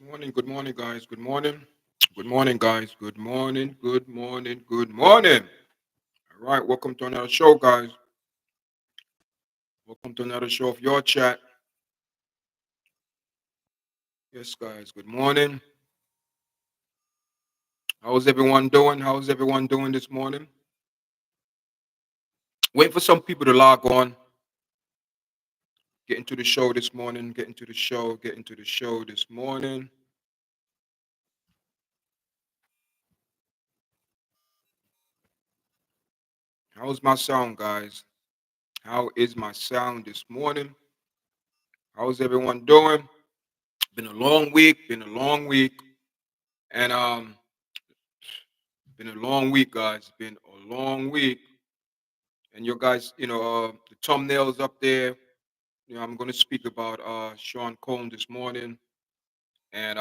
Good morning, guys. Good morning. Good morning, guys. Good morning. Good morning. Good morning. All right, welcome to another show, guys. Welcome to another show of Your Chat. Yes, guys. Good morning. How's everyone doing? How's everyone doing this morning? Waiting for some people to log on. Get into the show this morning. Get into the show. Get into the show this morning. How's my sound, guys? How is my sound this morning? How's everyone doing? Been a long week. Been a long week. And been a long week, guys. Been a long week. And your guys, the thumbnails up there. I'm going to speak about Sean Combs this morning and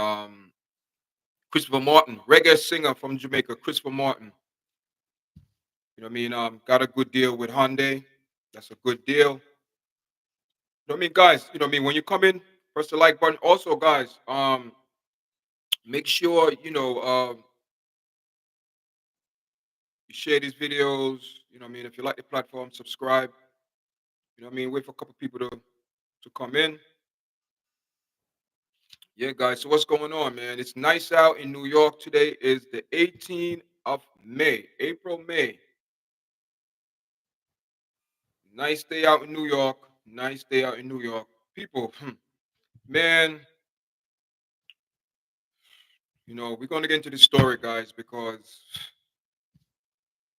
Christopher Martin, reggae singer from Jamaica, Christopher Martin. Got a good deal with Hyundai. That's a good deal. Guys. When you come in, press the like button. Also, guys, make sure you share these videos. If you like the platform, subscribe. Wait for a couple people to come in. Yeah, guys. So what's going on, man? It's nice out in New York. Today is the 18th of May, April, May. Nice day out in New York. Nice day out in New York. People, man, we're gonna get into the story, guys, because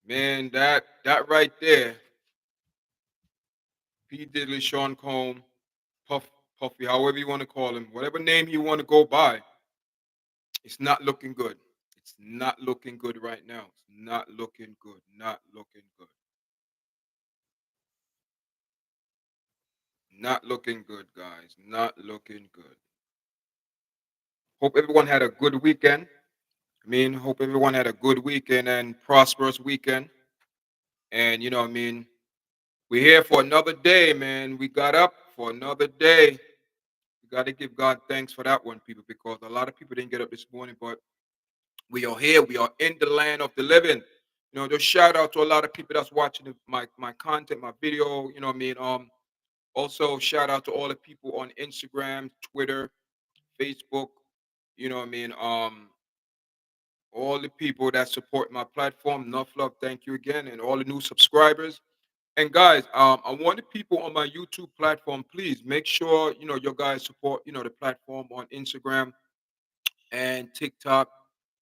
man, that right there, P Diddy, Sean Combs, Puffy, however you want to call him, whatever name you want to go by, it's not looking good. It's not looking good right now. It's not looking good. Not looking good. Not looking good, guys. Not looking good. Hope everyone had a good weekend. Hope everyone had a good weekend and prosperous weekend. And we're here for another day, man. We got up for another day. We got to give God thanks for that one, people, because a lot of people didn't get up this morning, but we are here. We are in the land of the living. Just shout out to a lot of people that's watching my content, my video. Also shout out to all the people on Instagram, Twitter, Facebook. All the people that support my platform. Enough love, thank you again, and all the new subscribers. And guys, I want the people on my YouTube platform, please make sure your guys support the platform on Instagram and TikTok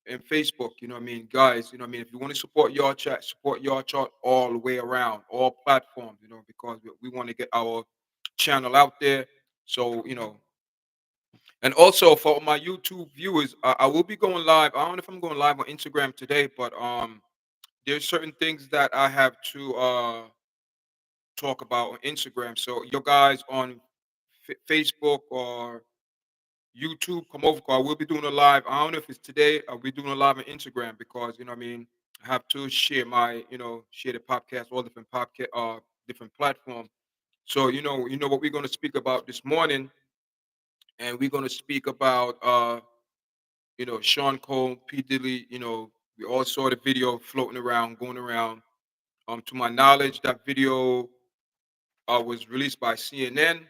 and Facebook. Guys. If you want to support your chat all the way around, all platforms. Because we want to get our channel out there. So and also for my YouTube viewers, I will be going live. I don't know if I'm going live on Instagram today, but there's certain things that I have to talk about on Instagram. So your guys on Facebook or YouTube, come over. 'Cause I will be doing a live. I don't know if it's today. I'll be doing a live on Instagram because I have to share my share the podcast, all different podcast, different platforms. So what we're going to speak about this morning, and we're going to speak about Sean Cole, P Diddy. We all saw the video floating around, going around. To my knowledge, that video was released by CNN,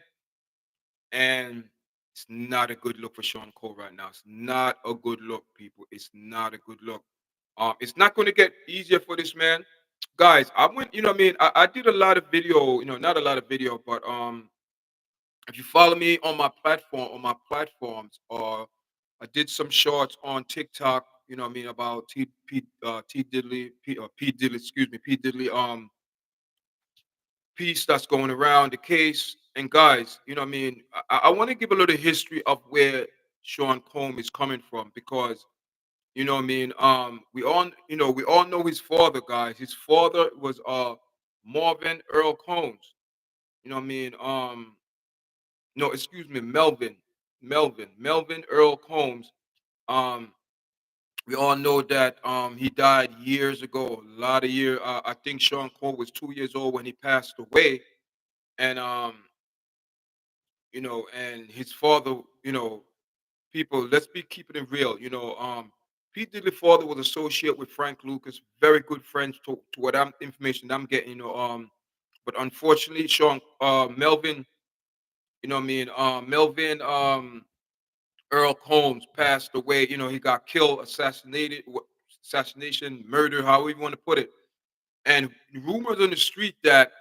and it's not a good look for Sean Cole right now. It's not a good look, people. It's not a good look. It's not going to get easier for this man, guys. I went, I did a lot of video, not a lot of video, but if you follow me on my platform, on my platforms, or I did some shorts on TikTok, about T Diddley, P Diddley, excuse me, P Diddley, piece that's going around the case. And guys, I want to give a little history of where Sean Combs is coming from because we all know his father, guys. His father was Marvin Earl Combs. No, excuse me, Melvin Earl Combs. Um, we all know that he died years ago, a lot of years. I think Sean Cole was 2 years old when he passed away, and and his father, people, let's be keeping it real. P Diddy father was associate with Frank Lucas, very good friends to what I'm information I'm getting. But unfortunately, Sean Melvin, Melvin Earl Combs passed away. He got killed, assassinated, assassination, murder, however you want to put it. And rumors on the street that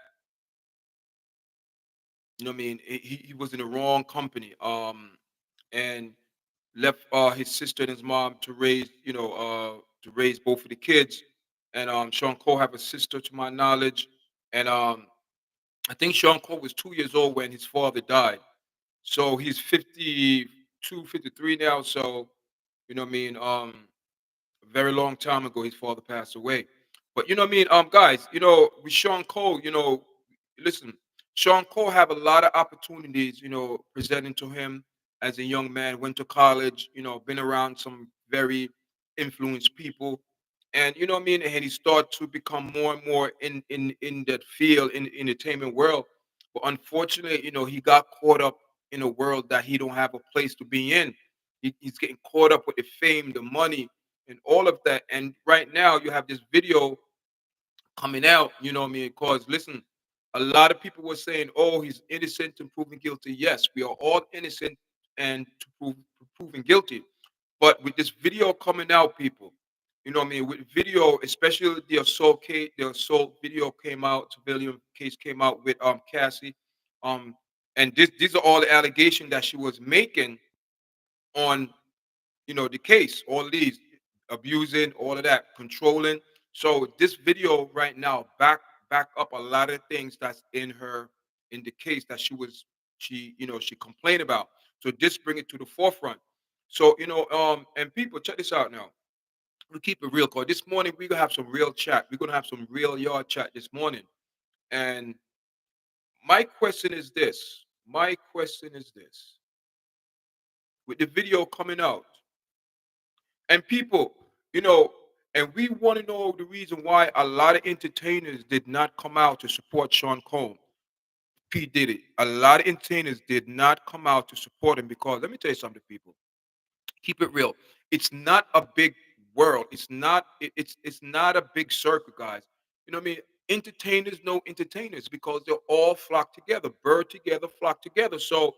he was in the wrong company. And left his sister and his mom to raise both of the kids. And Sean Cole have a sister to my knowledge. And I think Sean Cole was 2 years old when his father died. So he's 52, 53 now. So a very long time ago his father passed away. But guys, with Sean Cole, listen, Sean Cole have a lot of opportunities, presenting to him as a young man, went to college, been around some very influenced people. And and he started to become more and more in that field in the entertainment world. But unfortunately, he got caught up in a world that he don't have a place to be in. He's getting caught up with the fame, the money, and all of that. And right now, you have this video coming out. Because listen, a lot of people were saying, "Oh, he's innocent and proven guilty." Yes, we are all innocent and proven guilty. But with this video coming out, people, with video, especially the assault video came out, civilian case came out with Cassie, um, and these are all the allegations that she was making on the case, all of these abusing, all of that, controlling. So this video right now back up a lot of things that's in the case that she complained about. So this bring it to the forefront. So and people check this out now. We keep it real, cause this morning we're gonna have some real chat. We're gonna have some real yard chat this morning. And my question is this. My question is this. With the video coming out, and people, you know, and we want to know the reason why a lot of entertainers did not come out to support Sean Combs, P. Diddy. A lot of entertainers did not come out to support him because let me tell you something, people. Keep it real. It's not a big world. It's not a big circle, guys. You know what I mean? Entertainers know entertainers because they're all flock together, bird together, flock together. So,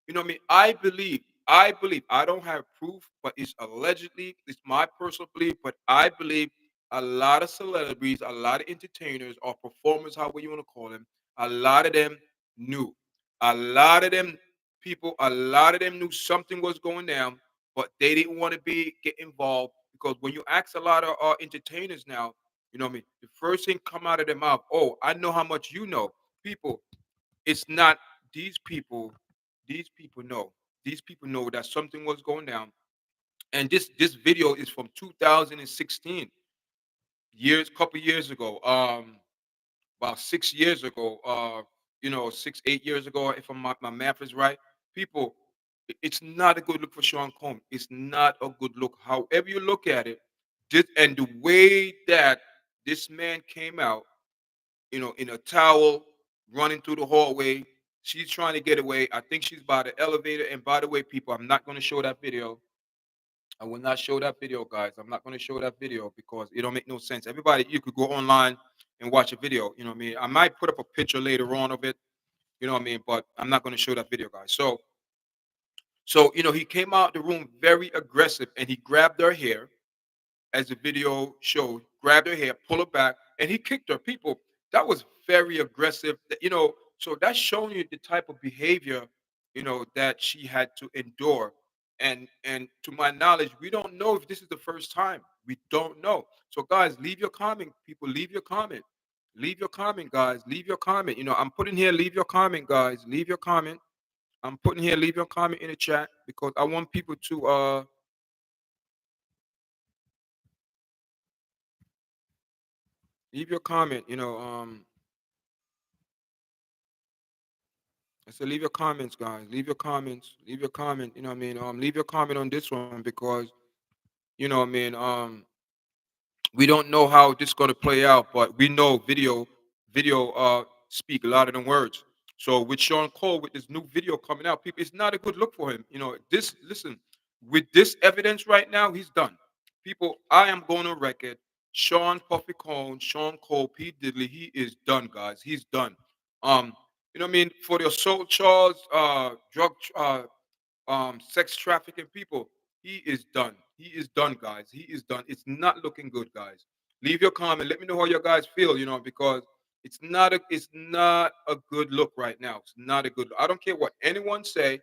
you know what I mean? I believe, I don't have proof, but it's allegedly, it's my personal belief, but I believe a lot of celebrities, a lot of entertainers or performers, however you want to call them, a lot of them knew. A lot of them people, a lot of them knew something was going down, but they didn't want to get involved because when you ask a lot of entertainers now, you know what I mean, the first thing come out of their mouth, oh, I know how much you know. People, it's not these people. These people know. These people know that something was going down. And this video is from 2016, couple years ago. About 6 years ago, 6, 8 years ago, if my math is right, people, it's not a good look for Sean Combs. It's not a good look. However you look at it, and the way that this man came out, in a towel, running through the hallway, she's trying to get away. I think she's by the elevator. And by the way, people, I'm not going to show that video. I will not show that video, guys. I'm not going to show that video because it don't make no sense. Everybody, you could go online and watch a video. You know what I mean? I might put up a picture later on of it. You know what I mean? But I'm not going to show that video, guys. So he came out the room very aggressive and he grabbed her hair, as the video showed, grabbed her hair, pull her back, and he kicked her. People, that was very aggressive. So that's showing you the type of behavior, that she had to endure. And to my knowledge, we don't know if this is the first time. We don't know. So guys, leave your comment. People, leave your comment. Leave your comment, guys. Leave your comment. I'm putting here, leave your comment, guys. Leave your comment. I'm putting here, leave your comment in the chat because I want people to leave your comment. I said, leave your comments, guys. Leave your comments. Leave your comment. You know what I mean? Leave your comment on this one because you know what I mean. We don't know how this is gonna play out, but we know video speak louder than words. So with Sean Cole, with this new video coming out, people, it's not a good look for him. This listen. With this evidence right now, he's done. People, I am going on record. Sean Puffy Cone, Sean Cole, P. Diddley, he is done, guys. He's done. Um, you know what I mean? For the assault charge, sex trafficking people, he is done. He is done, guys. He is done. It's not looking good, guys. Leave your comment. Let me know how you guys feel, because it's not a good look right now. It's not a good look. I don't care what anyone say.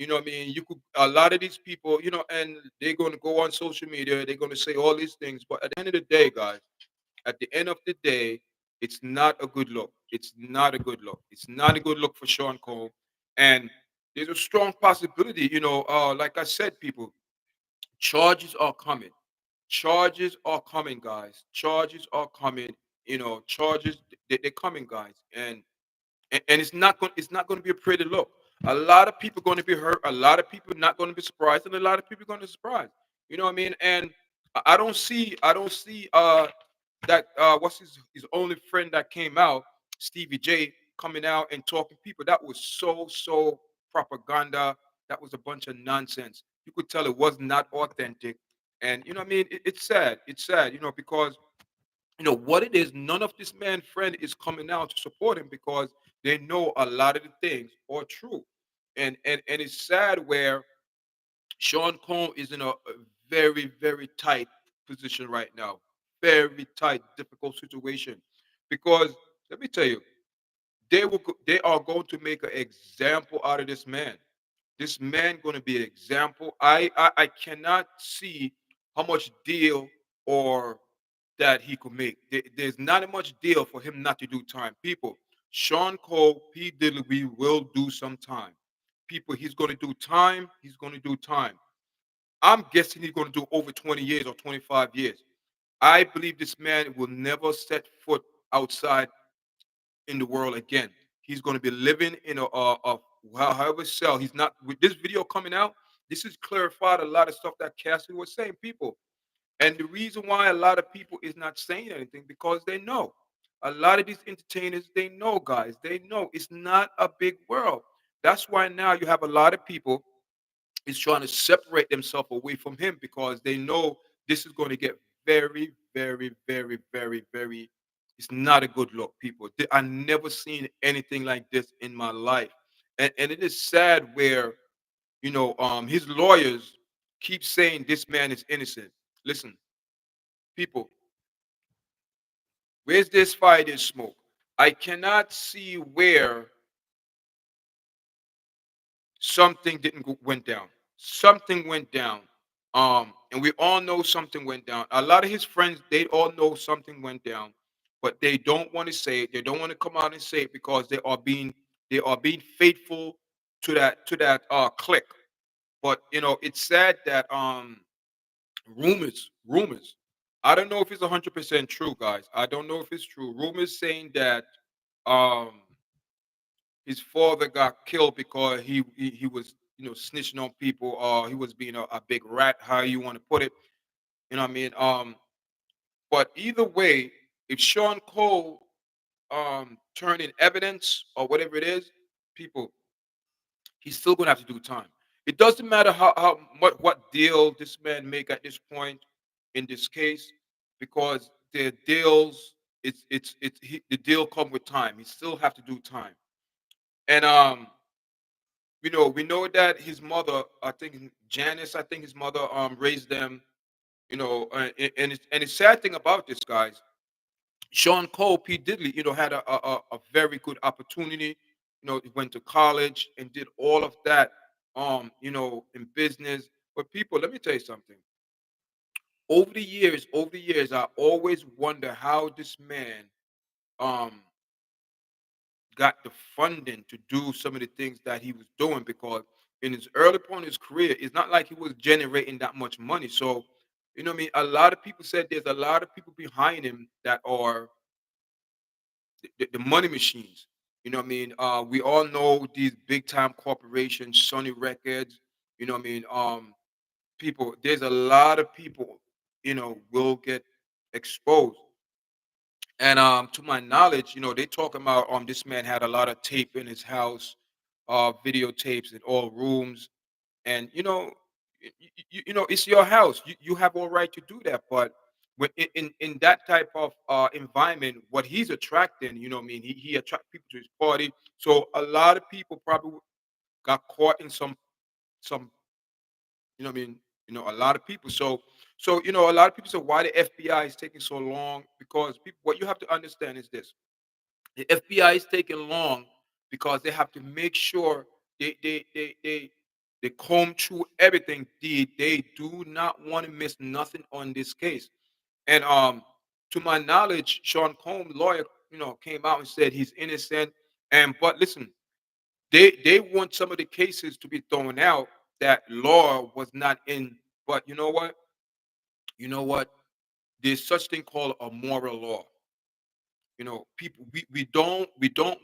I mean? You could a lot of these people, and they're going to go on social media, they're going to say all these things, but at the end of the day, guys, at the end of the day, it's not a good look. It's not a good look. It's not a good look for Sean Cole. And there's a strong possibility, like I said, people, charges are coming. Charges are coming, guys. Charges are coming. Charges, they're coming, guys. And it's not going to be a pretty look. A lot of people going to be hurt. A lot of people not going to be surprised, and a lot of people going to be surprised. You know what I mean? And I don't see that what's his only friend that came out, Stevie J, coming out and talking people. That was so propaganda. That was a bunch of nonsense. You could tell it was not authentic. And you know what I mean? It's sad. It's sad, because what it is, none of this man friend is coming out to support him because they know a lot of the things are true. And it's sad where Sean Combs is in a very tight position right now. Very tight, difficult situation. Because let me tell you, they are going to make an example out of this man. This man going to be an example. I cannot see how much deal or that he could make. There's not much deal for him not to do time. People, Sean Cole, P. Diddy, we will do some time. People, he's going to do time. He's going to do time. I'm guessing he's going to do over 20 years or 25 years. I believe this man will never set foot outside in the world again. He's going to be living in however cell. He's not with this video coming out. This has clarified a lot of stuff that Cassie was saying. People, and the reason why a lot of people is not saying anything because they know. A lot of these entertainers, they know, guys. They know it's not a big world. That's why now you have a lot of people is trying to separate themselves away from him because they know this is going to get very. It's not a good look, people. I never seen anything like this in my life, and it is sad where his lawyers keep saying this man is innocent. Listen, people, where's this fire, there's smoke. I cannot see where something didn't went down. Something went down. And we all know something went down. A lot of his friends, they all know something went down, but they don't want to say it. They don't want to come out and say it because they are being faithful to that clique. But it's sad that rumors. I don't know if it's 100% true, guys. I don't know if it's true. Rumors saying that um his father got killed because he was snitching on people, or he was being a big rat, how you want to put it. You know what I mean? But either way, if Sean Cole turned in evidence or whatever it is, people, he's still gonna have to do time. It doesn't matter how what deal this man make at this point in this case, because the deals, the deal come with time. He still have to do time. And we know that his mother, I think Janice, I think his mother raised them. And the sad thing about this, guys, Sean Cole, P Diddley, had a very good opportunity. He went to college and did all of that, in business. But people, let me tell you something. Over the years, I always wonder how this man um got the funding to do some of the things that he was doing, because in his early point in his career, it's not like he was generating that much money. So, you know what I mean? A lot of people said there's a lot of people behind him that are the money machines. You know what I mean? We all know these big time corporations, Sony Records, you know what I mean? People, there's a lot of people, will get exposed. And to my knowledge, they talking about this man had a lot of tape in his house, videotapes in all rooms, and it's your house. You have all right to do that. But when in that type of environment, what he's attracting, I mean, he attract people to his party. So a lot of people probably got caught in some, I mean, a lot of people. So a lot of people say why the FBI is taking so long, because people, what you have to understand is this: the FBI is taking long because they have to make sure they comb through everything. They do not want to miss nothing on this case. And to my knowledge, Sean Combs' lawyer, came out and said he's innocent. And but listen, they want some of the cases to be thrown out that law was not in. But you know what? You know what? There's such thing called a moral law. People, we don't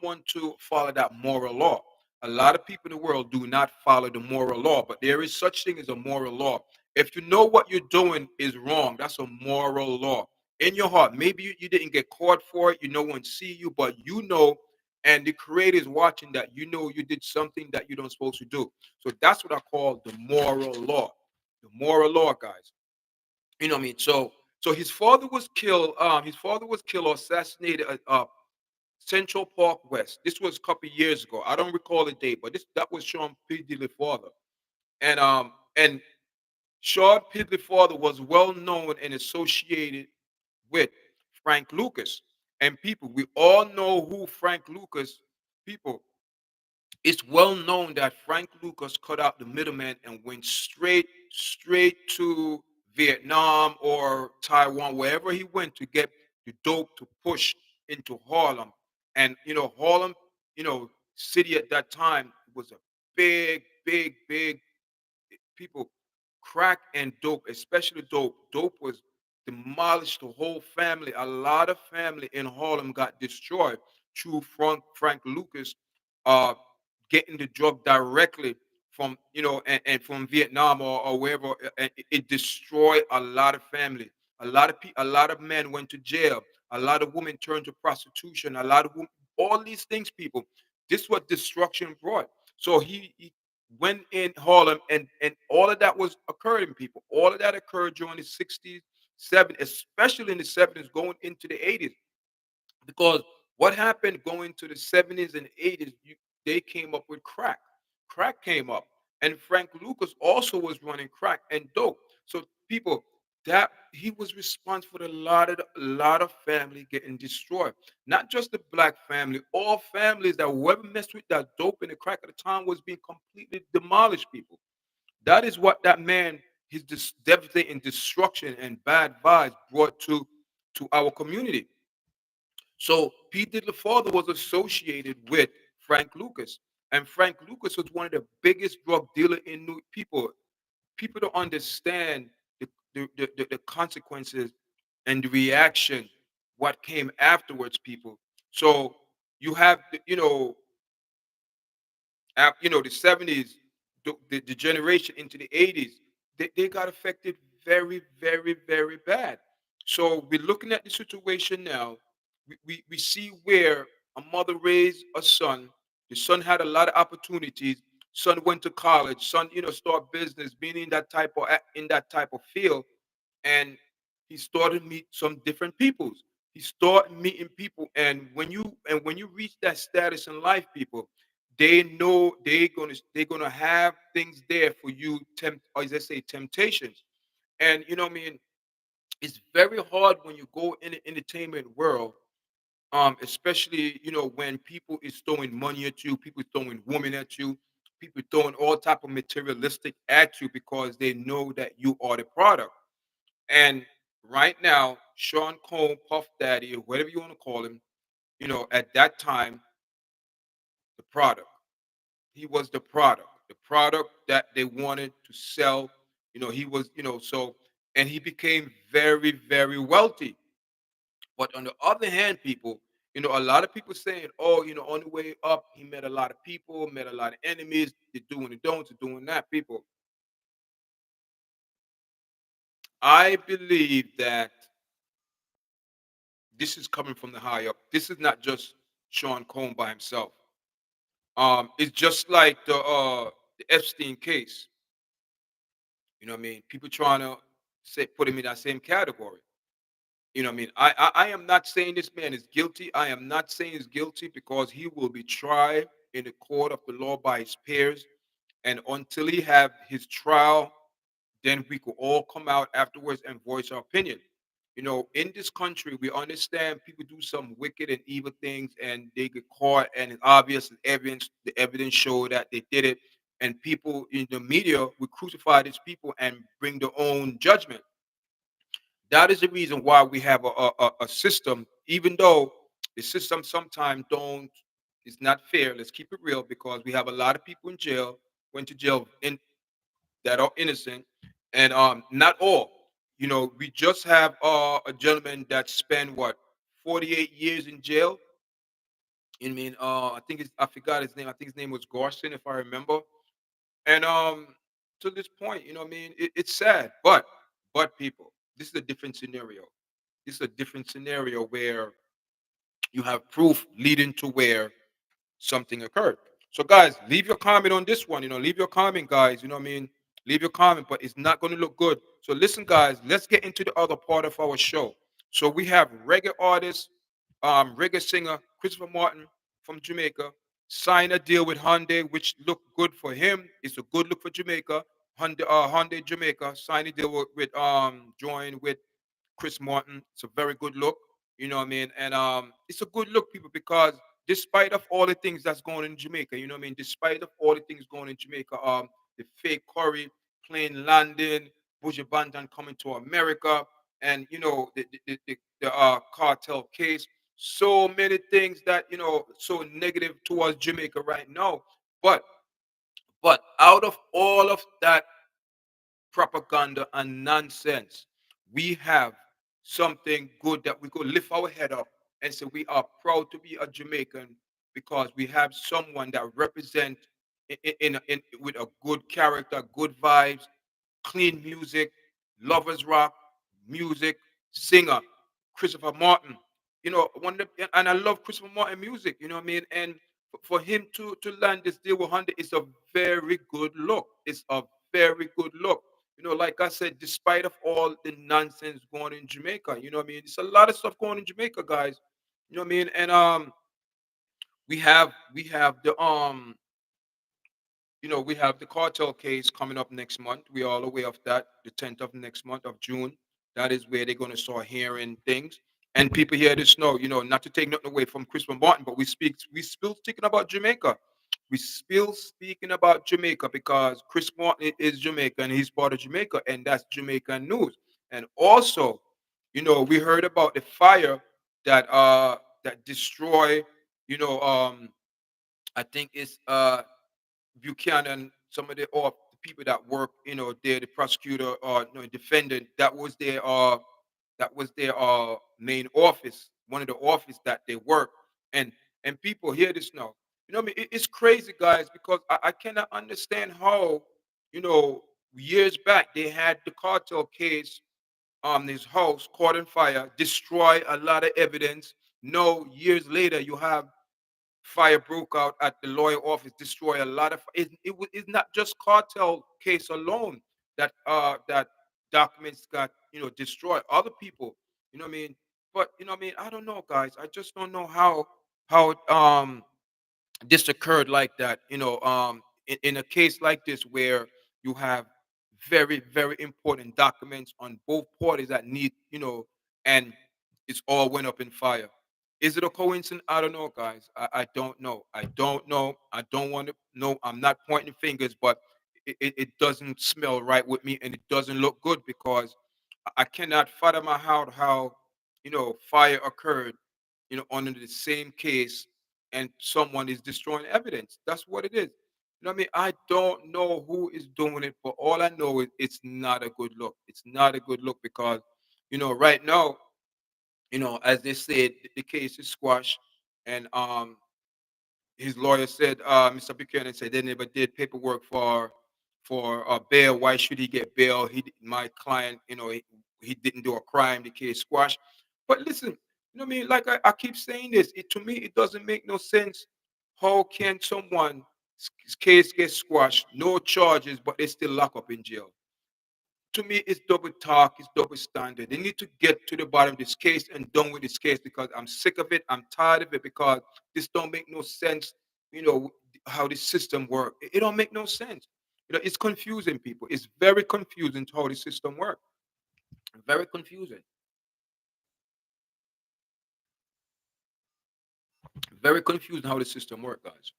want to follow that moral law. A lot of people in the world do not follow the moral law, but there is such thing as a moral law. If you know what you're doing is wrong, that's a moral law in your heart. Maybe you didn't get caught for it, no one see you, but and the creator is watching that, you did something that you don't supposed to do. So that's what I call the moral law. The moral law, guys. You know what I mean? So his father was killed. His father was killed or assassinated at Central Park West. This was a couple years ago. I don't recall the date, but that was Sean P. Diddy's father. And Sean P. Diddy's father was well known and associated with Frank Lucas. And people, we all know who Frank Lucas. People, it's well known that Frank Lucas cut out the middleman and went straight to Vietnam or Taiwan, wherever he went to get the dope to push into Harlem. And Harlem, city at that time was a big people. Crack and dope, especially dope. Dope was demolished the whole family. A lot of family in Harlem got destroyed through Frank Lucas uh, getting the drug directly from and from Vietnam or wherever. And it destroyed a lot of family. A lot of men went to jail. A lot of women turned to prostitution. A lot of women, all these things, people. This what destruction brought. So he went in Harlem, and all of that was occurring, people. All of that occurred during the 60s, 70s, especially in the 70s, going into the 80s. Because what happened going to the 70s and 80s, they came up with crack. Crack came up. And Frank Lucas also was running crack and dope. So people, that he was responsible for a lot of family getting destroyed. Not just the black family, all families that whoever messed with that dope and the crack at the time was being completely demolished, people. That is what that man, his devastating destruction and bad vibes brought to our community. So P. Diddy father was associated with Frank Lucas. And Frank Lucas was one of the biggest drug dealer in New people. People don't understand the consequences and the reaction, what came afterwards, people. So you have the 70s, the generation into the 80s, they got affected very bad. So we're looking at the situation now. We see where a mother raised a son. The son had a lot of opportunities. Son went to college. Son, start business, being in that type of field, and he started meet some different peoples. He started meeting people, and when you reach that status in life, people, they know they're gonna have things there for you, or as they say, temptations. And what I mean, it's very hard when you go in the entertainment world, especially when people is throwing money at you, people throwing women at you, people throwing all type of materialistic at you because they know that you are the product. And right now, Sean Cole, Puff Daddy, or whatever you want to call him, at that time, the product. He was the product that they wanted to sell. He was, so, and he became very wealthy. But on the other hand, people, a lot of people saying, oh, on the way up, he met a lot of people, met a lot of enemies, they're doing the don'ts, they're doing that. People, I believe that this is coming from the high up. This is not just Sean Combs by himself. It's just like the Epstein case. You know what I mean? People trying to say put him in that same category. You know what I mean? I am not saying this man is guilty. I am not saying he's guilty because he will be tried in the court of the law by his peers. And until he have his trial, then we could all come out afterwards and voice our opinion. You know, in this country, we understand people do some wicked and evil things and they get caught, and it's obvious and the evidence show that they did it. And people in the media would crucify these people and bring their own judgment. That is the reason why we have a system, even though the system sometimes don't, it's not fair. Let's keep it real because we have a lot of people in jail, went to jail in that are innocent, and not all. You know, we just have a gentleman that spent what 48 years in jail. I mean, I think I forgot his name. I think his name was Garson, if I remember. And to this point, you know, what I mean, it's sad, but people, this is a different scenario. This is a different scenario where you have proof leading to where something occurred. So, guys, leave your comment on this one. You know, leave your comment, guys. You know what I mean? Leave your comment, but it's not going to look good. So, listen, guys, let's get into the other part of our show. So, we have reggae artist, reggae singer Christopher Martin from Jamaica sign a deal with Hyundai, which looked good for him. It's a good look for Jamaica. Hyundai Jamaica signed a deal with join with Chris Martin. It's a very good look. You know what I mean? And it's a good look, people, because despite of all the things that's going on in Jamaica, you know what I mean? Despite of all the things going on in Jamaica, the fake Curry plane landing, Buju Banton coming to America, and you know the cartel case. So many things that so negative towards Jamaica right now. But but out of all of that propaganda and nonsense, we have something good that we could lift our head up and say we are proud to be a Jamaican because we have someone that represent with a good character, good vibes, clean music, lovers rock music, singer, Christopher Martin. You know, and I love Christopher Martin music. You know what I mean? And for him to land this deal with Honda, it's a very good look. It's a very good look. You know, like I said, despite of all the nonsense going on in Jamaica, you know what I mean? It's a lot of stuff going on in Jamaica, guys. You know what I mean? And we have we have the cartel case coming up next month. We are all aware of that. The 10th of next month of June. That is where they're going to start hearing things. And people here to know, not to take nothing away from Christopher Martin, but we still speaking about Jamaica. We still speaking about Jamaica because Chris Martin is Jamaican. He's part of Jamaica, and that's Jamaican news. And also, we heard about the fire that destroy, you know, I think it's Buchanan, some of the people that work, they're the prosecutor or defendant. That was their main office, one of the office that they work. And people hear this now. You know what I mean? It's crazy, guys, because I cannot understand how, you know, years back they had the cartel case his house caught on fire, destroy a lot of evidence. No, years later you have fire broke out at the lawyer office, destroy a lot of. It's not just cartel case alone that documents got destroyed. Other people, you know what I mean. But you know what I mean. I don't know, guys. I just don't know how this occurred like that. In a case like this where you have very, very important documents on both parties that need, and it's all went up in fire. Is it a coincidence? I don't know, guys. I don't know. I don't know. I don't want to know. I'm not pointing fingers, but it doesn't smell right with me and it doesn't look good because I cannot fathom how fire occurred under the same case and someone is destroying evidence. That's what it is. You know what I mean? I don't know who is doing it, but all I know is it's not a good look. It's not a good look because, right now, as they said, the case is squashed, and his lawyer said, Mr. Buchanan said they never did paperwork for bail. Why should he get bail? My client, he didn't do a crime. The case squashed. But listen, you know what I mean? Like I keep saying this, to me it doesn't make no sense. How can someone case get squashed, no charges, but they still lock up in jail? To me, it's double talk, it's double standard. They need to get to the bottom of this case and done with this case because I'm sick of it. I'm tired of it because this don't make no sense. You know how this system works. It don't make no sense. It's confusing people. It's very confusing to how the system works. Very confusing. Very confusing how the system works, guys.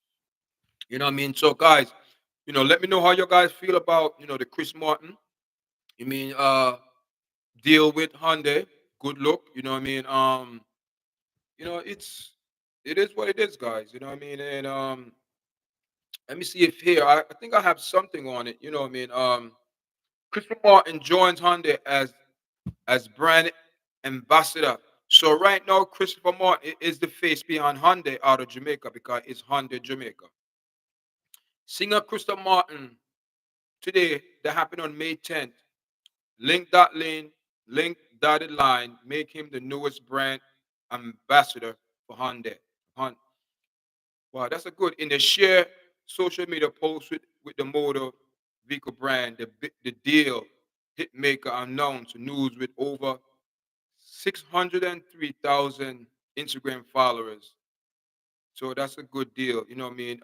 You know what I mean? So, guys, let me know how you guys feel about the Chris Martin. You mean deal with Hyundai? Good look. You know what I mean? It is what it is, guys. You know what I mean? And let me see if here I think I have something on it. You know what I mean? Christopher Martin joins Hyundai as brand ambassador. So right now, Christopher Martin is the face behind Hyundai out of Jamaica because it's Hyundai Jamaica. Singer Christopher Martin today that happened on May 10th. Link dotted line make him the newest brand ambassador for Hyundai. Wow, that's a good. In the share social media post with the motor vehicle brand, the deal hitmaker announced news with over 603,000 Instagram followers. So that's a good deal. You know what I mean?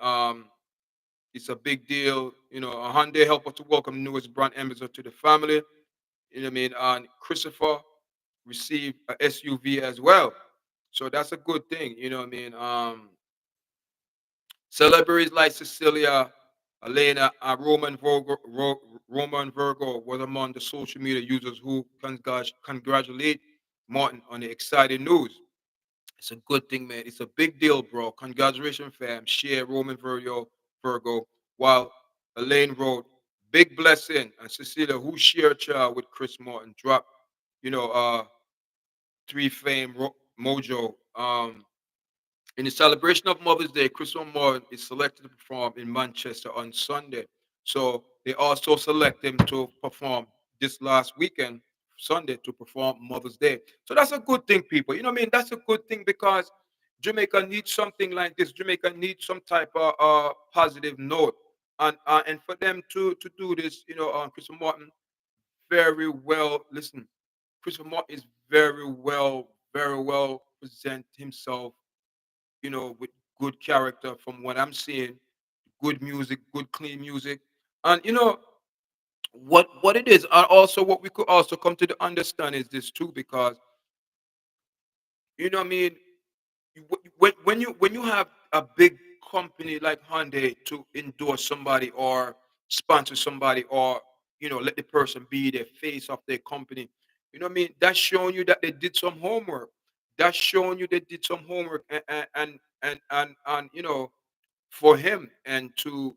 It's a big deal. A Hyundai help us to welcome newest brand ambassador to the family. You know what I mean? And Christopher received a SUV as well. So that's a good thing. You know what I mean? Celebrities like Cecilia, Elena, and Roman Virgo was among the social media users who congratulate Martin on the exciting news. It's a good thing, man. It's a big deal, bro. Congratulations, fam. Share Virgo. While Elaine wrote, big blessing. And Cecilia, who shared child with Chris Martin, dropped, you know, uh, three fame mojo. In the celebration of Mother's Day, Christopher Martin is selected to perform in Manchester on Sunday. So they also select him to perform this last weekend, Sunday, to perform Mother's Day. So that's a good thing, people. You know what I mean? That's a good thing because Jamaica needs something like this. Jamaica needs some type of positive note, and for them to do this, Christopher Martin very well. Listen, Christopher Martin is very well present himself, with good character from what I'm seeing, good music, good clean music. And what it is, and also what we could also come to the understand is this too, because what I mean, when you have a big company like Hyundai to endorse somebody or sponsor somebody or let the person be the face of their company, what I mean, that's showing you that they did some homework. That's showing you they did some homework and for him and to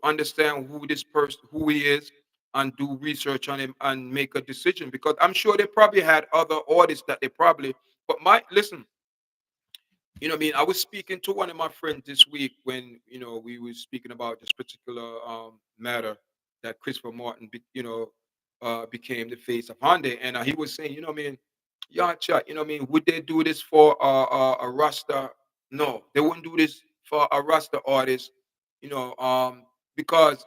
understand who this person who he is and do research on him and make a decision because I'm sure they probably had other artists that they probably but my listen, what I mean? I was speaking to one of my friends this week when, we were speaking about this particular matter that Christopher Martin, became the face of Hyundai. And he was saying, what I mean, yeah, chat, what I mean, would they do this for a Rasta? No, they wouldn't do this for a Rasta artist, you know, um, because,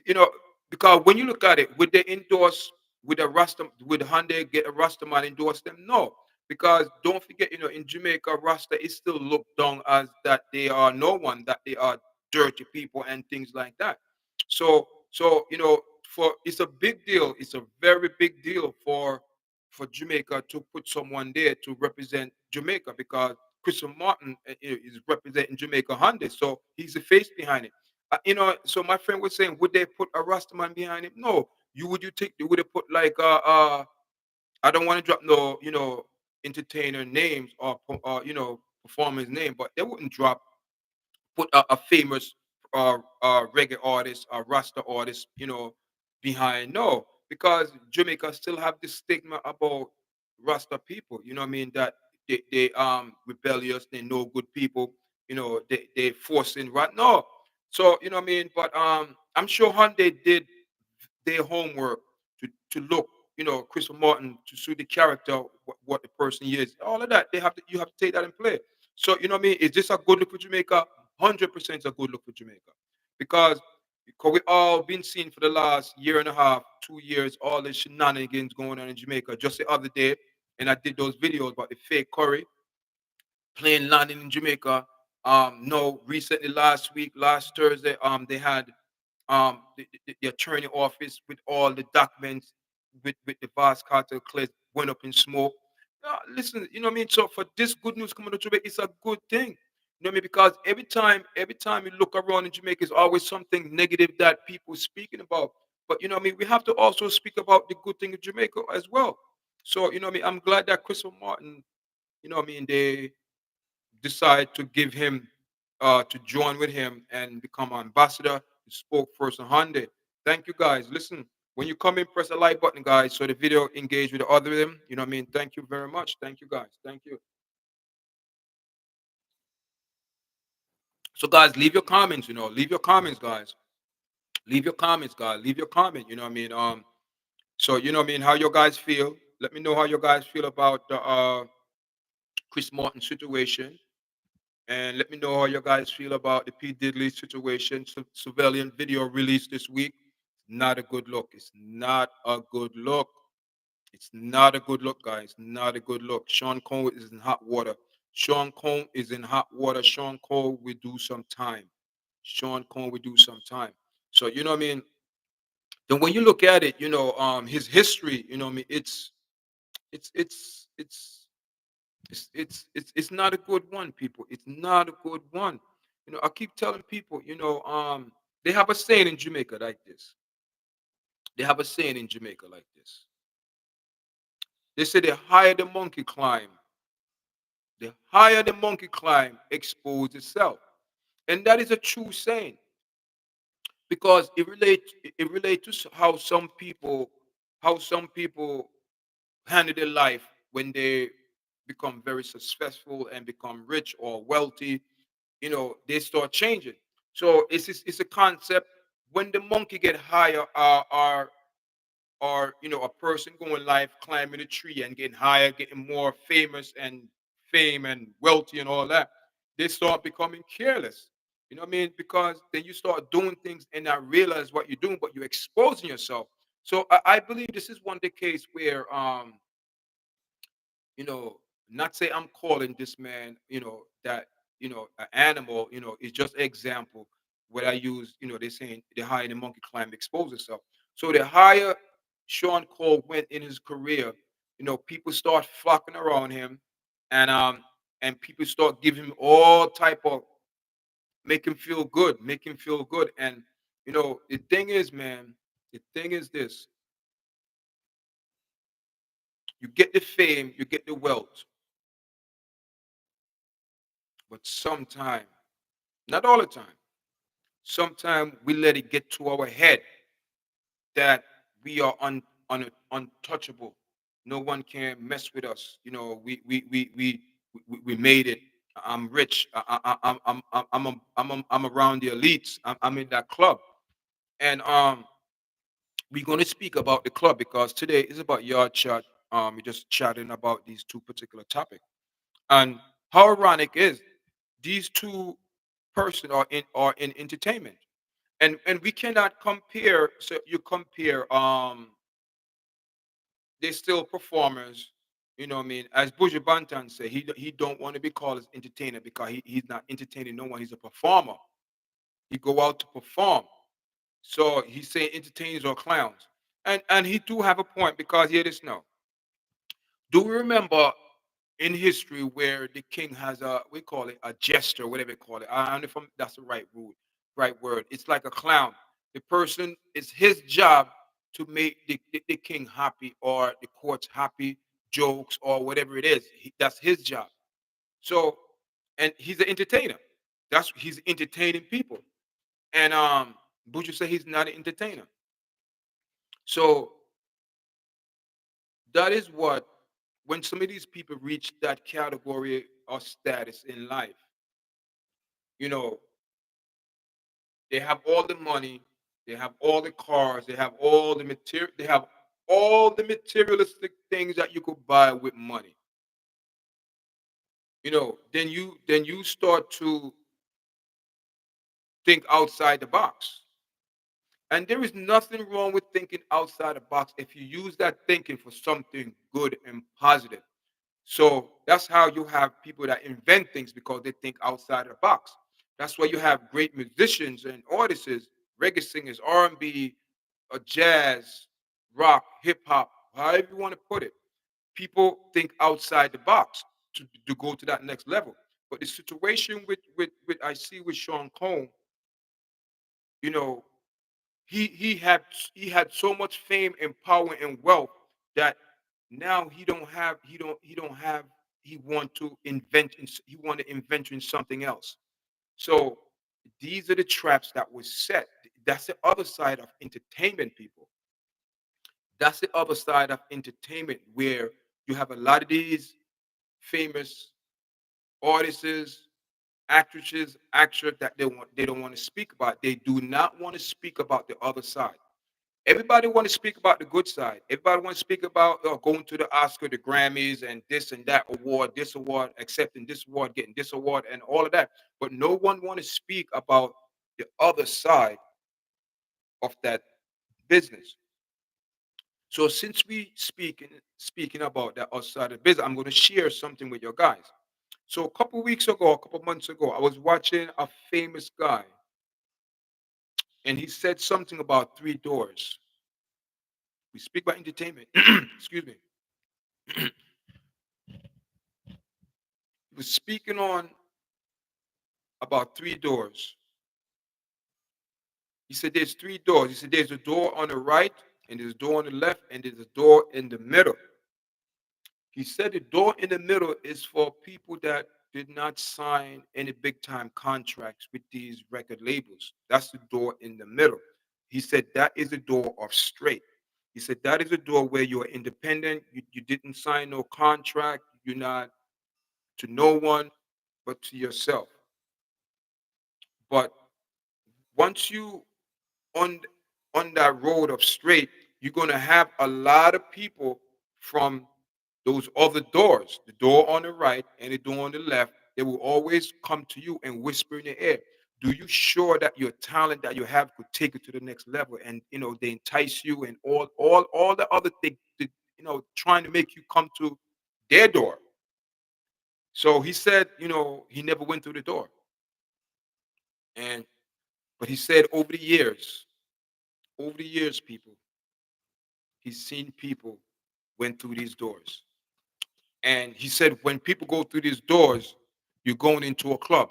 you know, because when you look at it, would they endorse, would Hyundai get a Rasta man endorse them? No, because don't forget, in Jamaica, Rasta is still looked down as that they are no one, that they are dirty people and things like that. So for it's a big deal. It's a very big deal for Jamaica to put someone there to represent Jamaica because Christian Martin is representing Jamaica Hyundai, so he's the face behind it. So my friend was saying, would they put a Rastaman behind it? No. You think they would have put like I don't want to drop no, entertainer names or performers name, but they wouldn't put a famous reggae artist or Rasta artist, behind. No, because Jamaica still have this stigma about Rasta people. You know what I mean? That they rebellious, they no good people. They forcing right. No, so you know what I mean. But I'm sure Hyundai did their homework to look, Christopher Martin to suit the character, what the person is, all of that. You have to take that in play. So you know what I mean? Is this a good look for Jamaica? 100% a good look for Jamaica, because Because we all been seeing for the last year and a half, 2 years, all the shenanigans going on in Jamaica. Just the other day, and I did those videos about the fake curry plane landing in Jamaica. No, recently last week, last Thursday, they had the attorney office with all the documents with the vast cartel clears went up in smoke. Listen, you know what I mean? So for this good news coming to Jamaica, it's a good thing. You know what I mean? Because every time you look around in Jamaica, it's always something negative that people speaking about. But you know what I mean? We have to also speak about the good thing in Jamaica as well. So, you know what I mean? I'm glad that Christopher Martin, you know what I mean, they decide to give him to join with him and become an ambassador, the spokesperson Hyundai. Thank you guys. Listen, when you come in, press the like button, guys, so the video engage with the other them. You know what I mean? Thank you very much. Thank you guys. Thank you. So guys, leave your comments, leave your comments, guys. Leave your comments, guys. Leave your comment, you know what I mean? So you know what I mean, how your guys feel. Let me know how you guys feel about the Chris Martin situation. And let me know how you guys feel about the P Diddy situation. Surveillance video released this week. Not a good look. It's not a good look. It's not a good look, guys. Not a good look. Sean Cole is in hot water. Sean Cole is in hot water. Sean Cole will do some time. Sean Cole will do some time. So you know what I mean. Then when you look at it, his history. You know what I mean. It's it's it's it's not a good one, people. It's not a good one. I keep telling people, they have a saying in Jamaica like this. They have a saying in Jamaica like this. They say the higher the monkey climb, expose itself. And that is a true saying because it relates to how some people handle their life when they become very successful and become rich or wealthy. They start changing. So it's a concept. When the monkey get higher, or a person going life climbing a tree and getting higher, getting more famous and fame and wealthy and all that, they start becoming careless. You know what I mean? Because then you start doing things and not realize what you're doing, but you're exposing yourself. So I believe this is one of the case where you know, not say I'm calling this man, that, an animal, is just example. What I use, they're saying the higher the monkey climb, expose itself. So the higher Sean Cole went in his career, people start flocking around him, and people start giving him all type of make him feel good. And the thing is, man, the thing is this: you get the fame, you get the wealth, but sometime, not all the time, sometimes we let it get to our head that we are untouchable. No one can mess with us. We made it. I'm rich. I'm around the elites. I'm in that club, and we're going to speak about the club because today is about yard chat. We're just chatting about these two particular topics, and how ironic is these two person are in entertainment, and we cannot compare. So you compare, they're still performers. You know what I mean? As Buju Banton said, he don't want to be called as entertainer because he's not entertaining no one. He's a performer. He go out to perform. So he's saying entertainers are clowns. And he do have a point because hear this now. Do we remember in history where the king has we call it a jester, whatever you call it. I don't know if that's the right word. It's like a clown. The person, it's his job to make the king happy or the courts happy, jokes or whatever it is. That's his job. So, and he's an entertainer. He's entertaining people. And Buju say he's not an entertainer. So that is what, when some of these people reach that category or status in life, you know, they have all the money, they have all the cars, they have all the materialistic things that you could buy with money. Then you start to think outside the box. And there is nothing wrong with thinking outside the box if you use that thinking for something good and positive. So that's how you have people that invent things because they think outside the box. That's why you have great musicians and artists, reggae singers, R&B, jazz, rock, hip hop, however you want to put it. People think outside the box to go to that next level. But the situation with I see with Sean Combs, you know, he had so much fame and power and wealth that now he don't have he want to invent he want to invent in something else. So these are the traps that was set. That's the other side of entertainment, people. That's the other side of entertainment where you have a lot of these famous artists, actresses, actors that they don't want to speak about. They do not want to speak about the other side. Everybody want to speak about the good side. Everybody want to speak about going to the Oscar, the Grammys, and that award, this award, accepting this award, getting this award, and all of that. But no one want to speak about the other side of that business. So since we speaking about that other side of business, I'm going to share something with your guys. So a couple weeks ago, a couple months ago, I was watching a famous guy, and he said something about three doors. We speak about entertainment. Excuse me. He was speaking on about three doors. He said there's three doors. He said there's a door on the right, and there's a door on the left, and there's a door in the middle. He said the door in the middle is for people that did not sign any big time contracts with these record labels. That's the door in the middle. He said that is the door of straight. He said that is a door where you're independent. You didn't sign no contract. You're not to no one but to yourself. But once you on on that road of straight, you're gonna have a lot of people from those other doors, the door on the right and the door on the left. They will always come to you and whisper in your ear. Do you sure that your talent that you have could take it to the next level? And they entice you and all the other things, trying to make you come to their door. So he said, he never went through the door. And but he said over the years, people, he's seen people went through these doors. And he said, when people go through these doors, you're going into a club.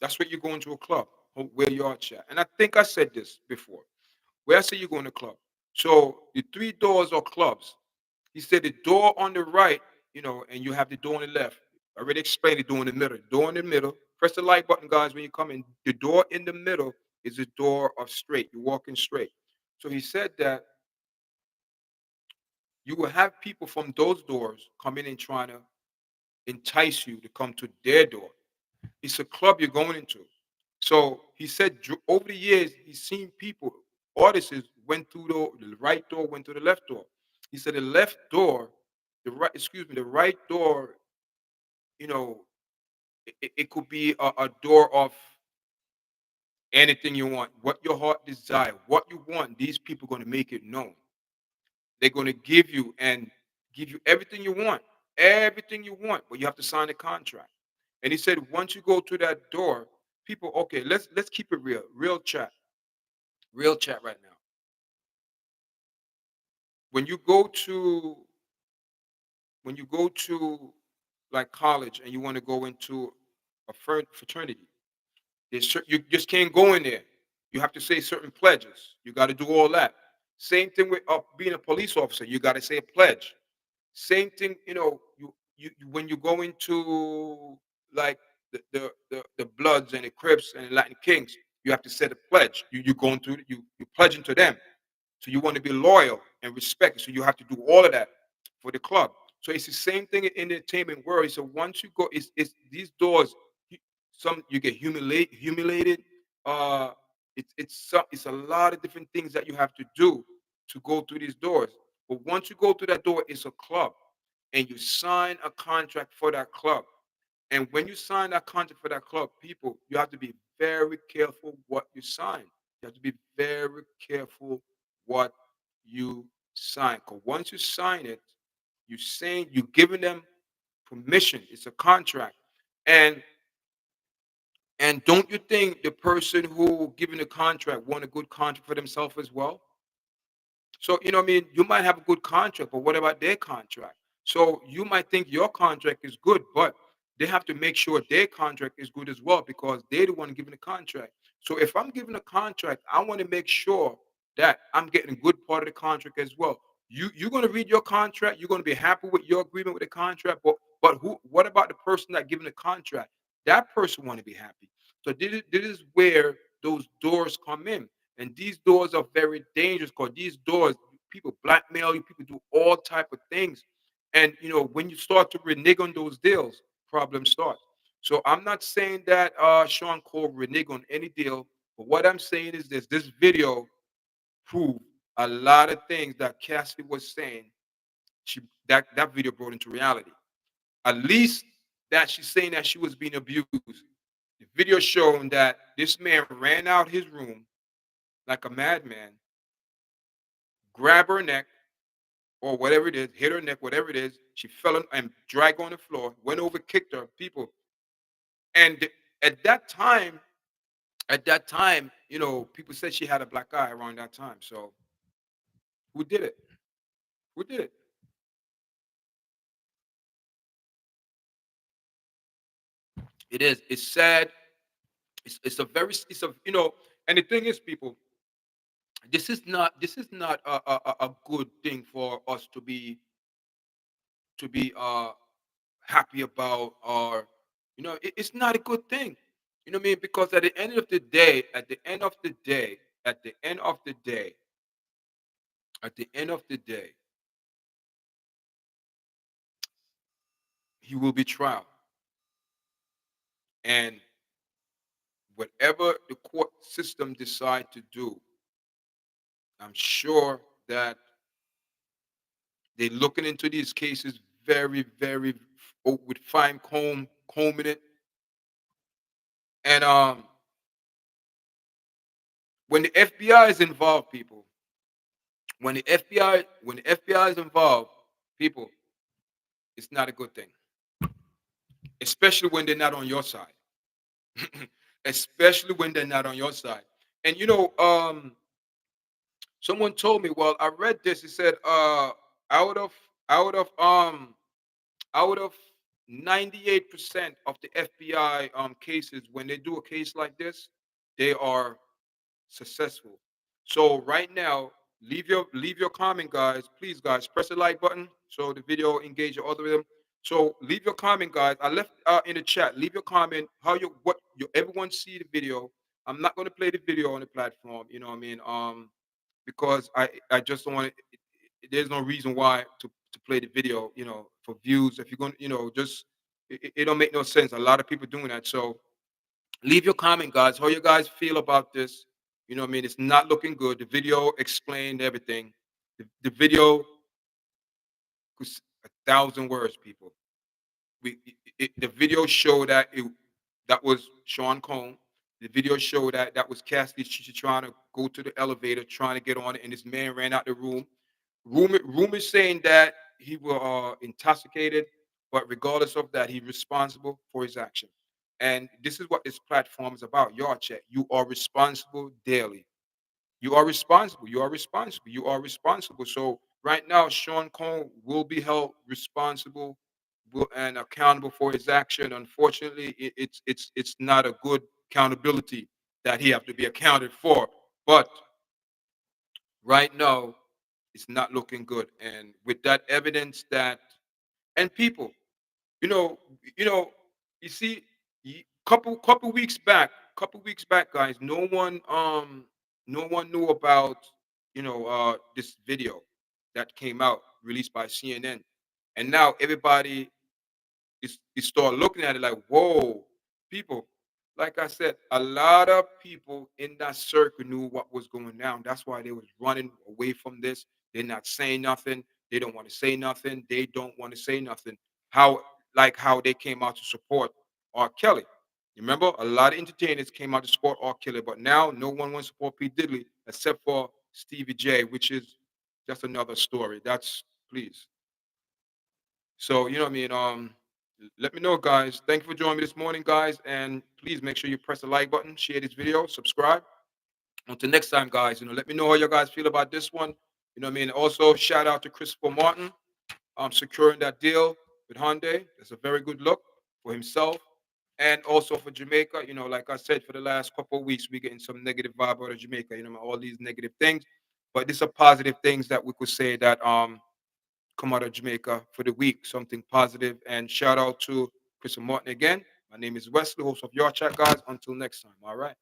That's what you're going to a club, where you are at. And I think I said this before. Where I say you're going to a club. So the three doors are clubs. He said the door on the right, and you have the door on the left. I already explained the door in the middle. Door in the middle. Press the like button, guys, when you come in. The door in the middle is the door of straight. You're walking straight. So he said that you will have people from those doors come in and trying to entice you to come to their door. It's a club you're going into. So he said over the years, he's seen people, artists went through the right door, went through the left door. He said the left door, the right door, you know, it could be a door of anything you want, what your heart desire, what you want. These people are going to make it known. They're going to give you everything you want, but you have to sign a contract. And he said, once you go to that door, people, okay, let's keep it real chat right now. When you go to when you go to like college and you want to go into a fraternity, you just can't go in there. You have to say certain pledges. You got to do all that. Same thing with being a police officer. You got to say a pledge. Same thing, when you go into like the Bloods and the Crips and the Latin Kings, you have to say the pledge. You going through you pledging to them. So you want to be loyal and respect. So you have to do all of that for the club. So it's the same thing in the entertainment world. So once you go, it's these doors. you- Some you get humiliated. Uh, it's a lot of different things that you have to do to go through these doors. But once you go through that door, it's a club, and you sign a contract for that club. And when you sign that contract for that club, people, you have to be very careful what you sign. You have to be very careful what you sign. Because once you sign it, you're giving them permission. It's a contract. And and don't you think the person who giving the contract want a good contract for themselves as well? So, you know what I mean? You might have a good contract, but what about their contract? So you might think your contract is good, but they have to make sure their contract is good as well because they're the one giving the contract. So if I'm giving a contract, I want to make sure that I'm getting a good part of the contract as well. You're gonna read your contract, you're gonna be happy with your agreement with the contract, but who what about the person that giving the contract? That person want to be happy. So this is where those doors come in. And these doors are very dangerous because these doors, people blackmail you, people do all type of things. And when you start to renege on those deals, problems start. So I'm not saying that Sean Cole renege on any deal, but what I'm saying is this video proved a lot of things that Cassidy was saying. That video brought into reality. At least that she's saying that she was being abused. The video showing that this man ran out his room like a madman, grab her neck or whatever it is, hit her neck, whatever it is. She fell and dragged on the floor, went over, kicked her, people. And at that time, people said she had a black eye around that time. So who did it? Who did it? It is. It's sad. It's a very it's a and the thing is, people, this is not a good thing for us to be happy about, or it's not a good thing. You know what I mean? Because at the end of the day, at the end of the day, at the end of the day, he will be trial. And whatever the court system decide to do, I'm sure that they're looking into these cases very, very with fine combing it. And when the FBI is involved, people, when the FBI is involved, people, it's not a good thing, especially when they're not on your side. Especially when they're not on your side. And someone told me, well, I read this. It said, out of out of um out of 98% of the FBI cases, when they do a case like this, they are successful. So right now, leave your comment, guys. Please, guys, press the like button so the video engage your algorithm. So leave your comment, guys. I left in the chat. Leave your comment. How you what you everyone see the video. I'm not going to play the video on the platform. You know what I mean? Because I just don't want it. There's no reason why to play the video. For views. If you're going, to just it don't make no sense. A lot of people doing that. So leave your comment, guys. How you guys feel about this? You know what I mean? It's not looking good. The video explained everything. The video was 1,000 words, people. The video showed that was Sean Combs. The video showed that was Cassidy. She trying to go to the elevator, trying to get on it, and this man ran out the room. Rumors saying that he was intoxicated, but regardless of that, he's responsible for his action. And this is what this platform is about. Yard chat. You are responsible daily. You are responsible. You are responsible. You are responsible. So right now, Sean Combs will be held responsible and accountable for his action. Unfortunately, it's not a good accountability that he have to be accounted for. But right now, it's not looking good. And with that evidence that and people, you know, you know, you see, couple weeks back, guys, no one knew about this video that came out released by CNN, and now everybody is start looking at it like, whoa, people. Like I said, a lot of people in that circle knew what was going down. That's why they was running away from this. They're not saying nothing. They don't want to say nothing. They don't want to say nothing. How Like how they came out to support R. Kelly. Remember, a lot of entertainers came out to support R. Kelly, but now no one wants to support P. Diddley except for Stevie J, which is just another story. That's please. So you know what I mean. Let me know, guys. Thank you for joining me this morning, guys, and please make sure you press the like button, share this video, subscribe. Until next time, guys. Let me know how you guys feel about this one. You know what I mean. Also, shout out to Christopher Martin, securing that deal with Hyundai. That's a very good look for himself and also for Jamaica. Like I said, for the last couple of weeks, we're getting some negative vibe out of Jamaica. All these negative things, but these are positive things that we could say that come out of Jamaica for the week. Something positive. And shout out to Chris Martin again. My name is Wesley, host of Your Chat, guys. Until next time. All right.